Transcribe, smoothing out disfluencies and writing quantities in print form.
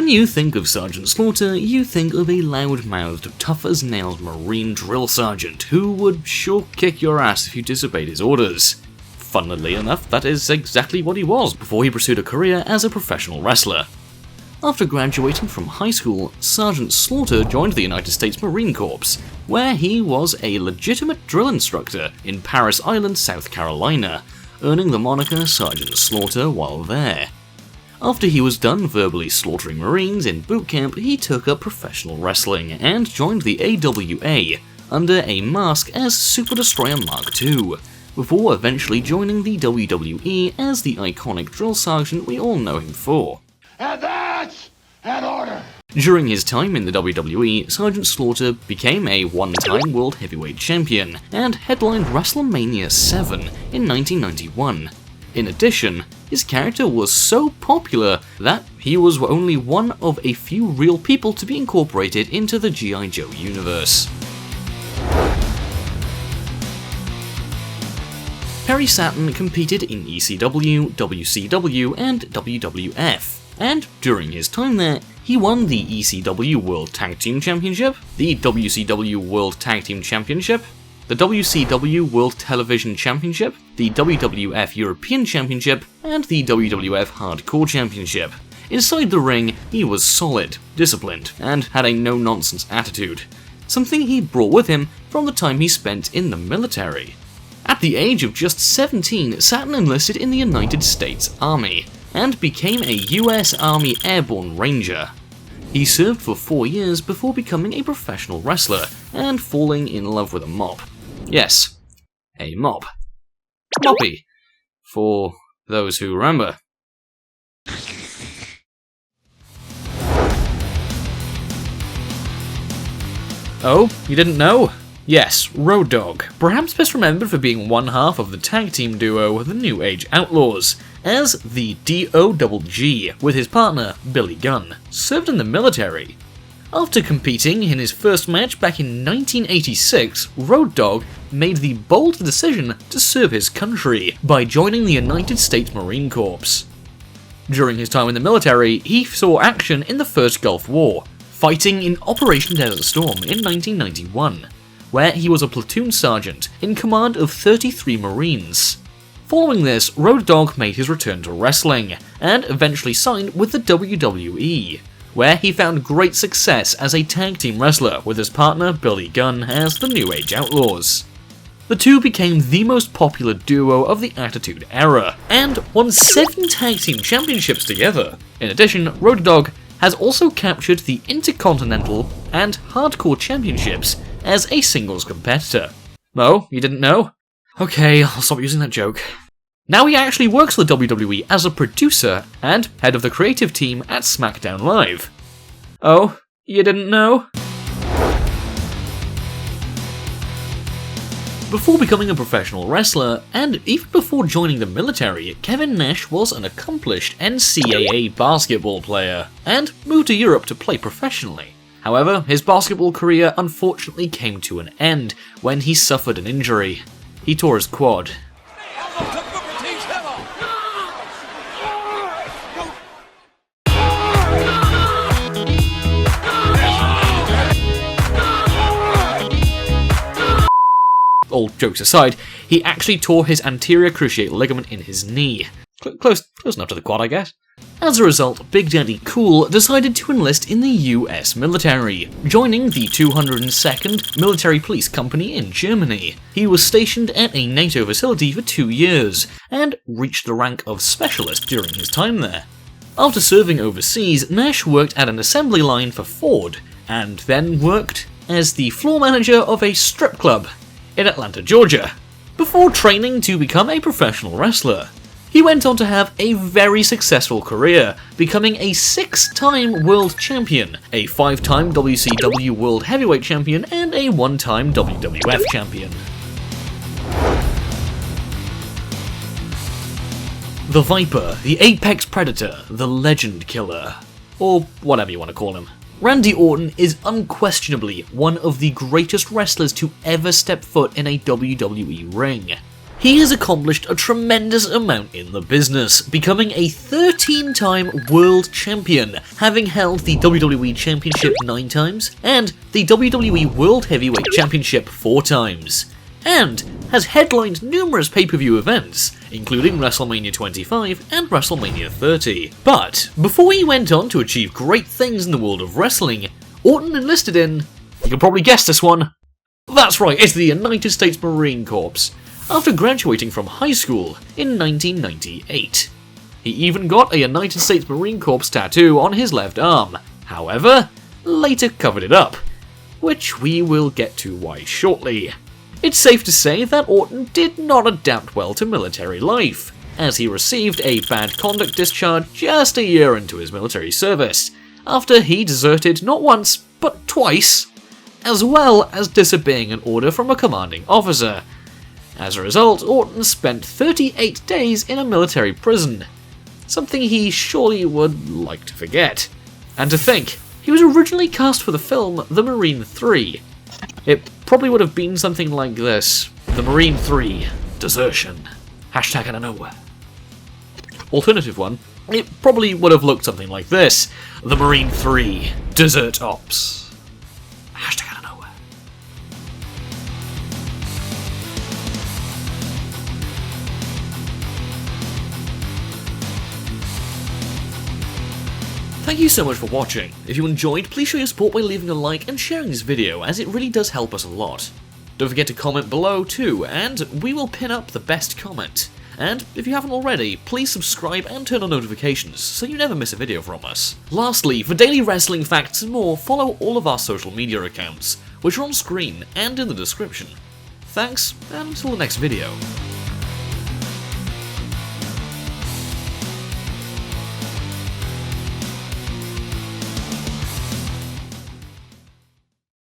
When you think of Sergeant Slaughter, you think of a loud-mouthed, tough-as-nails Marine drill sergeant who would sure kick your ass if you disobeyed his orders. Funnily enough, that is exactly what he was before he pursued a career as a professional wrestler. After graduating from high school, Sergeant Slaughter joined the United States Marine Corps, where he was a legitimate drill instructor in Parris Island, South Carolina, earning the moniker Sergeant Slaughter while there. After he was done verbally slaughtering Marines in boot camp, he took up professional wrestling and joined the AWA under a mask as Super Destroyer Mark II, before eventually joining the WWE as the iconic drill sergeant we all know him for. And that's an order! During his time in the WWE, Sergeant Slaughter became a one-time World Heavyweight Champion and headlined WrestleMania 7 in 1991. In addition, his character was so popular that he was only one of a few real people to be incorporated into the G.I. Joe universe. Perry Saturn competed in ECW, WCW, and WWF, and during his time there, he won the ECW World Tag Team Championship, the WCW World Tag Team Championship, the WCW World Television Championship, the WWF European Championship, and the WWF Hardcore Championship. Inside the ring, he was solid, disciplined, and had a no-nonsense attitude, something he brought with him from the time he spent in the military. At the age of just 17, Saturn enlisted in the United States Army, and became a US Army Airborne Ranger. He served for 4 years before becoming a professional wrestler and falling in love with a mop. Yes, a mop. Moppy, for those who remember. Oh, you didn't know? Yes, Road Dogg, perhaps best remembered for being one half of the tag team duo The New Age Outlaws, as the Dogg with his partner Billy Gunn, served in the military. After competing in his first match back in 1986, Road Dogg made the bold decision to serve his country by joining the United States Marine Corps. During his time in the military, he saw action in the First Gulf War, fighting in Operation Desert Storm in 1991, where he was a platoon sergeant in command of 33 Marines. Following this, Road Dogg made his return to wrestling, and eventually signed with the WWE, where he found great success as a tag team wrestler with his partner Billy Gunn as the New Age Outlaws. The two became the most popular duo of the Attitude Era, and won 7 tag team championships together. In addition, Road Dogg has also captured the Intercontinental and Hardcore Championships as a singles competitor. Oh, you didn't know? Okay, I'll stop using that joke. Now he actually works for the WWE as a producer and head of the creative team at SmackDown Live. Oh, you didn't know? Before becoming a professional wrestler, and even before joining the military, Kevin Nash was an accomplished NCAA basketball player, and moved to Europe to play professionally. However, his basketball career unfortunately came to an end when he suffered an injury. He tore his quad. All jokes aside, he actually tore his anterior cruciate ligament in his knee. Close enough to the quad, I guess. As a result, Big Daddy Cool decided to enlist in the US military, joining the 202nd Military Police Company in Germany. He was stationed at a NATO facility for 2 years, and reached the rank of Specialist during his time there. After serving overseas, Nash worked at an assembly line for Ford, and then worked as the floor manager of a strip club in Atlanta, Georgia, before training to become a professional wrestler. He went on to have a very successful career, becoming a 6-time world champion, a 5-time WCW World Heavyweight Champion, and a 1-time WWF champion. The Viper, the Apex Predator, the Legend Killer, or whatever you want to call him. Randy Orton is unquestionably one of the greatest wrestlers to ever step foot in a WWE ring. He has accomplished a tremendous amount in the business, becoming a 13-time world champion, having held the WWE Championship 9 times and the WWE World Heavyweight Championship 4 times, and has headlined numerous pay-per-view events, including WrestleMania 25 and WrestleMania 30. But before he went on to achieve great things in the world of wrestling, Orton enlisted in, you can probably guess this one, that's right, it's the United States Marine Corps, after graduating from high school in 1998. He even got a United States Marine Corps tattoo on his left arm, however, later covered it up, which we will get to why shortly. It's safe to say that Orton did not adapt well to military life, as he received a bad conduct discharge just a year into his military service, after he deserted not once, but twice, as well as disobeying an order from a commanding officer. As a result, Orton spent 38 days in a military prison, something he surely would like to forget. And to think, he was originally cast for the film The Marine 3. It probably would have been something like this: The Marine 3, Desertion. Hashtag I don't know. Alternative one, it probably would have looked something like this: The Marine 3, Desert Ops. Hashtag I don't know. Thank you so much for watching. If you enjoyed, please show your support by leaving a like and sharing this video, as it really does help us a lot. Don't forget to comment below too, and we will pin up the best comment. And if you haven't already, please subscribe and turn on notifications so you never miss a video from us. Lastly, for daily wrestling facts and more, follow all of our social media accounts, which are on screen and in the description. Thanks, and until the next video.